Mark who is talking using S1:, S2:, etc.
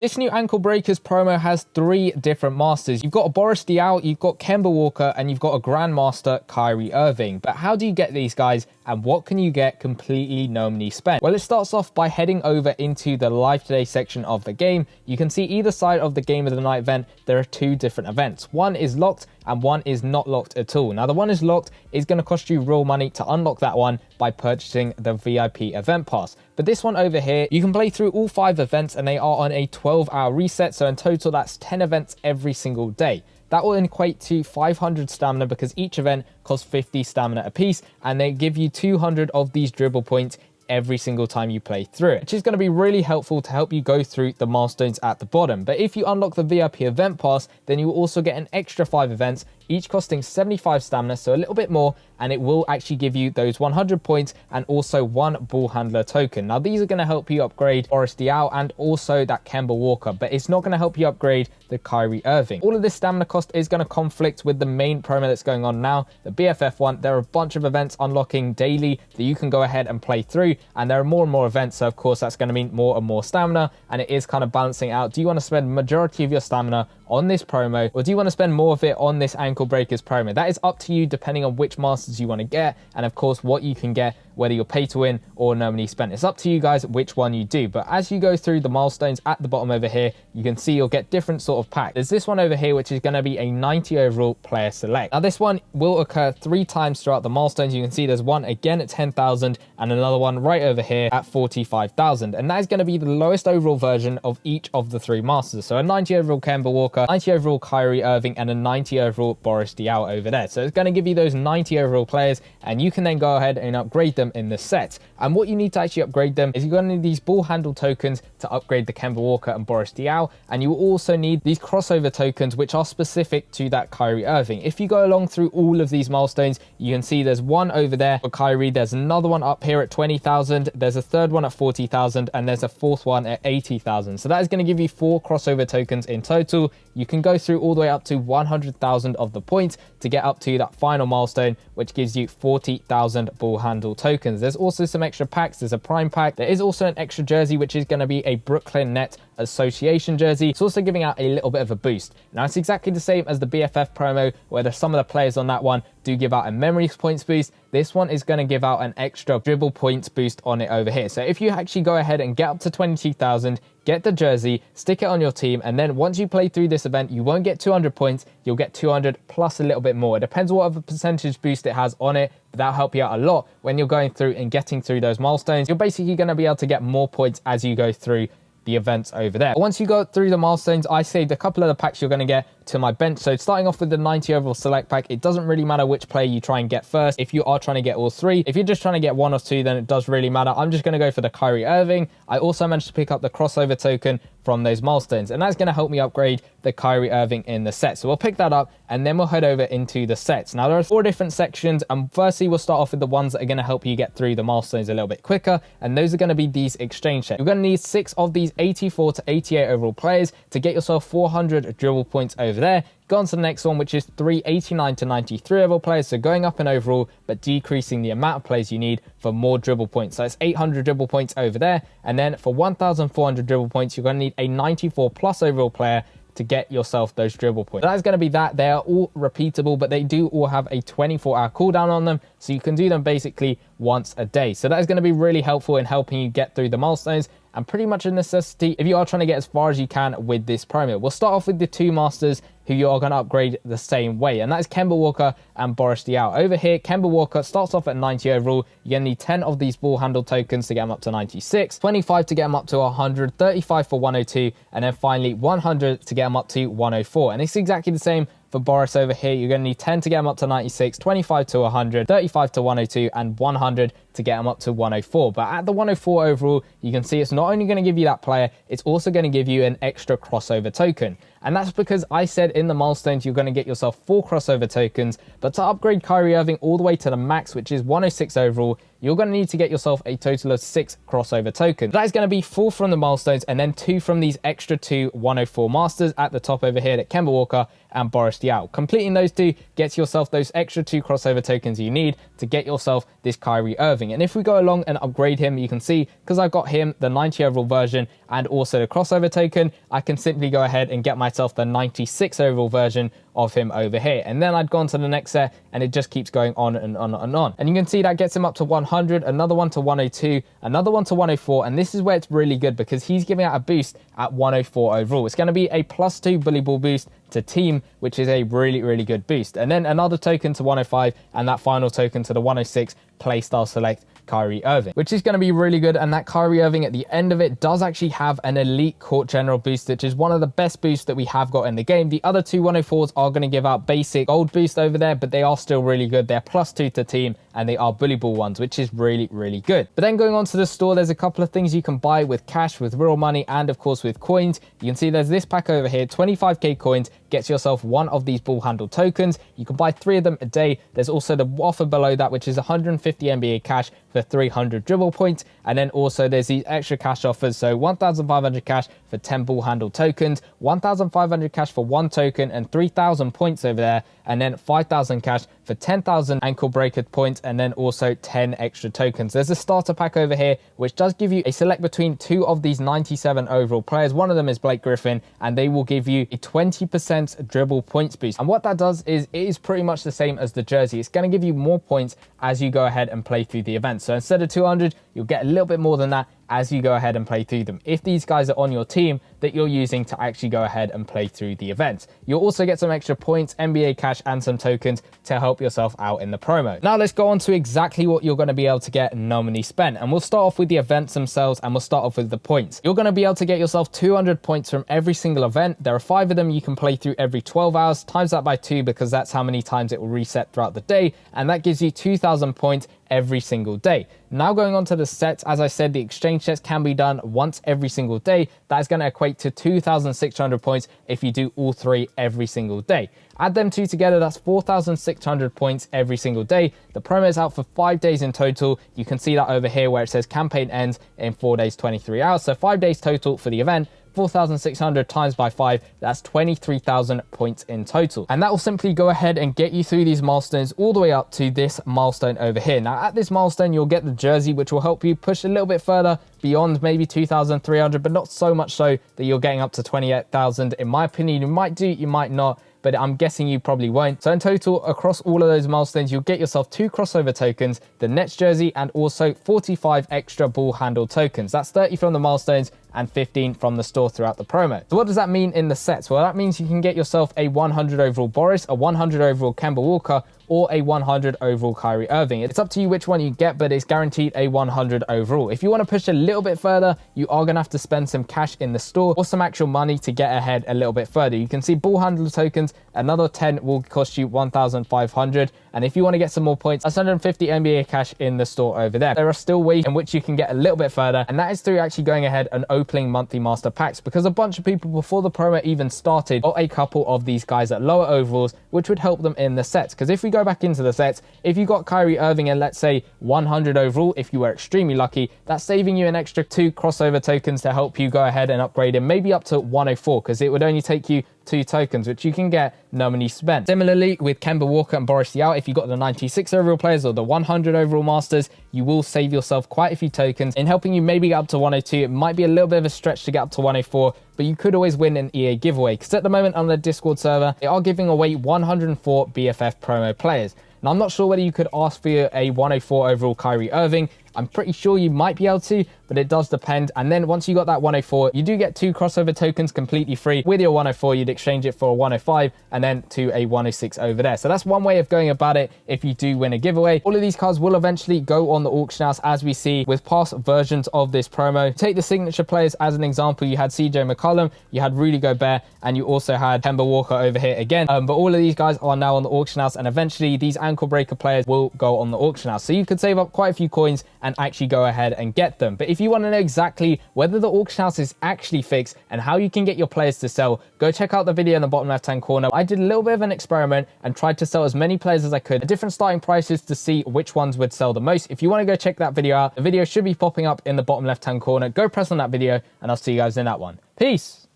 S1: This new Ankle Breakers promo has 3 different masters. You've got a Boris Diaw, you've got Kemba Walker, and you've got a Grandmaster Kyrie Irving. But how do you get these guys, and what can you get completely no money spent? Well, it starts off by heading over into the Live Today section of the game. You can see either side of the Game of the Night event, there are 2 different events. One is locked and one is not locked at all. Now, the one is locked is going to cost you real money to unlock that one by purchasing the VIP event pass. But this one over here, you can play through all 5 events and they are on a 12-hour reset. So in total, that's 10 events every single day. That will equate to 500 stamina because each event costs 50 stamina apiece, and they give you 200 of these dribble points every single time you play through it, which is going to be really helpful to help you go through the milestones at the bottom. But if you unlock the VIP event pass, then you will also get an extra 5 events, each costing 75 stamina, so a little bit more, and it will actually give you those 100 points and also 1 ball handler token. Now, these are going to help you upgrade Boris Diaw and also that Kemba Walker, but it's not going to help you upgrade the Kyrie Irving. All of this stamina cost is going to conflict with the main promo that's going on now, the BFF one. There are a bunch of events unlocking daily that you can go ahead and play through, and there are more and more events, so of course that's going to mean more and more stamina, and it is kind of balancing out. Do you want to spend majority of your stamina on this promo, or do you want to spend more of it on this Ankle Breakers promo? That is up to you, depending on which masters you want to get, and of course what you can get, whether you're pay to win or no money spent. It's up to you guys which one you do. But as you go through the milestones at the bottom over here, you can see you'll get different sort of packs. There's this one over here, which is going to be a 90 overall player select. Now, this one will occur 3 times throughout the milestones. You can see there's one again at 10,000 and another one right over here at 45,000. And that is going to be the lowest overall version of each of the 3 masters. So a 90 overall Kemba Walker, 90 overall Kyrie Irving, and a 90 overall Boris Diaw over there. So it's going to give you those 90 overall players, and you can then go ahead and upgrade them in the set. And what you need to actually upgrade them is you're going to need these ball handle tokens to upgrade the Kemba Walker and Boris Diaw, and you will also need these crossover tokens which are specific to that Kyrie Irving. If you go along through all of these milestones, you can see there's one over there for Kyrie, there's another one up here at 20,000, there's a third one at 40,000, and there's a 4th one at 80,000. So that is going to give you 4 crossover tokens in total. You can go through all the way up to 100,000 of the points to get up to that final milestone, which gives you 40,000 ball handle tokens. There's also some extra packs. There's a prime pack. There is also an extra jersey, which is going to be a Brooklyn Net Association jersey. It's also giving out a little bit of a boost. Now, it's exactly the same as the BFF promo, where some of the players on that one do give out a memories points boost. This one is going to give out an extra dribble points boost on it over here. So if you actually go ahead and get up to 22,000, get the jersey, stick it on your team, and then once you play through this event, you won't get 200 points, you'll get 200 plus a little bit more. It depends what other percentage boost it has on it, but that'll help you out a lot when you're going through and getting through those milestones. You're basically going to be able to get more points as you go through the events over there. Once you go through the milestones, I saved a couple of the packs you're going to get to my bench. So starting off with the 90 overall select pack, it doesn't really matter which player you try and get first if you are trying to get all 3. If you're just trying to get 1 or 2, then it does really matter. I'm just going to go for the Kyrie Irving. I also managed to pick up the crossover token from those milestones, and that's going to help me upgrade the Kyrie Irving in the set. So we'll pick that up and then we'll head over into the sets. Now, there are 4 different sections, and firstly we'll start off with the ones that are going to help you get through the milestones a little bit quicker, and those are going to be these exchange sets. You're going to need 6 of these 84 to 88 overall players to get yourself 400 dribble points over there. Go on to the next one, which is 389 to 93 overall players, so going up in overall but decreasing the amount of players you need for more dribble points. So it's 800 dribble points over there, and then for 1,400 dribble points you're going to need a 94 plus overall player to get yourself those dribble points. So that's going to be that. They are all repeatable, but they do all have a 24-hour cooldown on them, so you can do them basically once a day. So that is going to be really helpful in helping you get through the milestones, and pretty much a necessity if you are trying to get as far as you can with this promo. We'll start off with the 2 masters who you are going to upgrade the same way, and that is Kemba Walker and Boris Diaw. Over here, Kemba Walker starts off at 90 overall. You're going to need 10 of these ball handle tokens to get him up to 96, 25 to get him up to 100, 35 for 102, and then finally 100 to get him up to 104. And it's exactly the same for Boris over here. You're going to need 10 to get him up to 96, 25 to 100, 35 to 102, and 100 to get him up to 104. But at the 104 overall, you can see it's not only going to give you that player, it's also going to give you an extra crossover token. And that's because I said in the milestones you're going to get yourself 4 crossover tokens, but to upgrade Kyrie Irving all the way to the max, which is 106 overall, you're going to need to get yourself a total of 6 crossover tokens. That is going to be 4 from the milestones and then 2 from these extra 2 104 masters at the top over here at Kemba Walker and Boris Diaw. Completing those 2 gets yourself those extra 2 crossover tokens you need to get yourself this Kyrie Irving. And if we go along and upgrade him, you can see, because I've got him the 90 overall version and also the crossover token, I can simply go ahead and get myself the 96 overall version of him over here. And then I'd go on to the next set, and it just keeps going on and on and on. And you can see that gets him up to 100, another one to 102, another one to 104. And this is where it's really good, because he's giving out a boost at 104 overall. It's going to be a +2 bully ball boost to team, which is a really good boost. And then another token to 105, and that final token to the 106 playstyle select Kyrie Irving, which is going to be really good. And that Kyrie Irving at the end of it does actually have an elite court general boost, which is one of the best boosts that we have got in the game. The other two 104s are going to give out basic gold boost over there, but they are still really good. They're +2 to team, and they are bully ball ones, which is really good. But then going on to the store, there's a couple of things you can buy with cash, with real money, and of course with coins. You can see there's this pack over here, 25k coins, gets yourself one of these ball handle tokens. You can buy 3 of them a day. There's also the offer below that, which is 150 NBA cash for 300 dribble points. And then also there's these extra cash offers. So 1,500 cash for 10 ball handle tokens, 1,500 cash for 1 token, and 3,000 points over there. And then 5,000 cash for 10,000 ankle breaker points, and then also 10 extra tokens. There's a starter pack over here, which does give you a select between 2 of these 97 overall players. One of them is Blake Griffin, and they will give you a 20% dribble points boost. And what that does is it is pretty much the same as the jersey. It's going to give you more points as you go ahead and play through the event. So instead of 200, you'll get a little bit more than that as you go ahead and play through them, if these guys are on your team that you're using to actually go ahead and play through the event. You'll also get some extra points, NBA cash, and some tokens to help yourself out in the promo. Now let's go on to exactly what you're going to be able to get no money spent. And we'll start off with the events themselves, and we'll start off with the points. You're going to be able to get yourself 200 points from every single event. There are 5 of them you can play through every 12 hours. Times that by 2, because that's how many times it will reset throughout the day. And that gives you 2,000 points every single day. Now going on to the sets, as I said, the exchange sets can be done once every single day. That is going to equate to 2,600 points if you do all 3 every single day. Add them 2 together, that's 4,600 points every single day. The promo is out for 5 days in total. You can see that over here where it says campaign ends in 4 days, 23 hours. So 5 days total for the event. 4,600 times by 5, that's 23,000 points in total. And that will simply go ahead and get you through these milestones all the way up to this milestone over here. Now at this milestone, you'll get the jersey, which will help you push a little bit further beyond maybe 2,300, but not so much so that you're getting up to 28,000. In my opinion, you might do, you might not, but I'm guessing you probably won't. So in total, across all of those milestones, you'll get yourself 2 crossover tokens, the Nets jersey, and also 45 extra ball handle tokens. That's 30 from the milestones and 15 from the store throughout the promo. So what does that mean in the sets? Well, that means you can get yourself a 100 overall Boris, a 100 overall Kemba Walker, or a 100 overall Kyrie Irving. It's up to you which one you get, but it's guaranteed a 100 overall. If you want to push a little bit further, you are going to have to spend some cash in the store or some actual money to get ahead a little bit further. You can see ball handler tokens, another 10 will cost you 1,500. And if you want to get some more points, that's 150 NBA cash in the store over there. There are still ways in which you can get a little bit further, and that is through actually going ahead and opening monthly master packs, because a bunch of people before the promo even started got a couple of these guys at lower overalls, which would help them in the sets. Because if we go back into the sets, if you got Kyrie Irving and let's say 100 overall, if you were extremely lucky, that's saving you an extra 2 crossover tokens to help you go ahead and upgrade him maybe up to 104, because it would only take you 2 tokens, which you can get no money spent. Similarly with Kemba Walker and Boris Diaw, if you got the 96 overall players or the 100 overall masters, you will save yourself quite a few tokens in helping you maybe get up to 102. It might be a little bit of a stretch to get up to 104, but you could always win an EA giveaway, because at the moment on the Discord server, they are giving away 104 BFF promo players. Now, I'm not sure whether you could ask for a 104 overall Kyrie Irving. I'm pretty sure you might be able to, but it does depend. And then once you got that 104, you do get 2 crossover tokens completely free. With your 104, you'd exchange it for a 105 and then to a 106 over there. So that's one way of going about it if you do win a giveaway. All of these cards will eventually go on the auction house, as we see with past versions of this promo. Take the signature players as an example. You had CJ McCollum, you had Rudy Gobert, and you also had Kemba Walker over here again. But all of these guys are now on the auction house, and eventually these ankle breaker players will go on the auction house. So you could save up quite a few coins and actually go ahead and get them. But if you want to know exactly whether the auction house is actually fixed and how you can get your players to sell, go check out the video in the bottom left hand corner. I did a little bit of an experiment and tried to sell as many players as I could at different starting prices to see which ones would sell the most. If you want to go check that video out, the video should be popping up in the bottom left hand corner. Go press on that video and I'll see you guys in that one. Peace.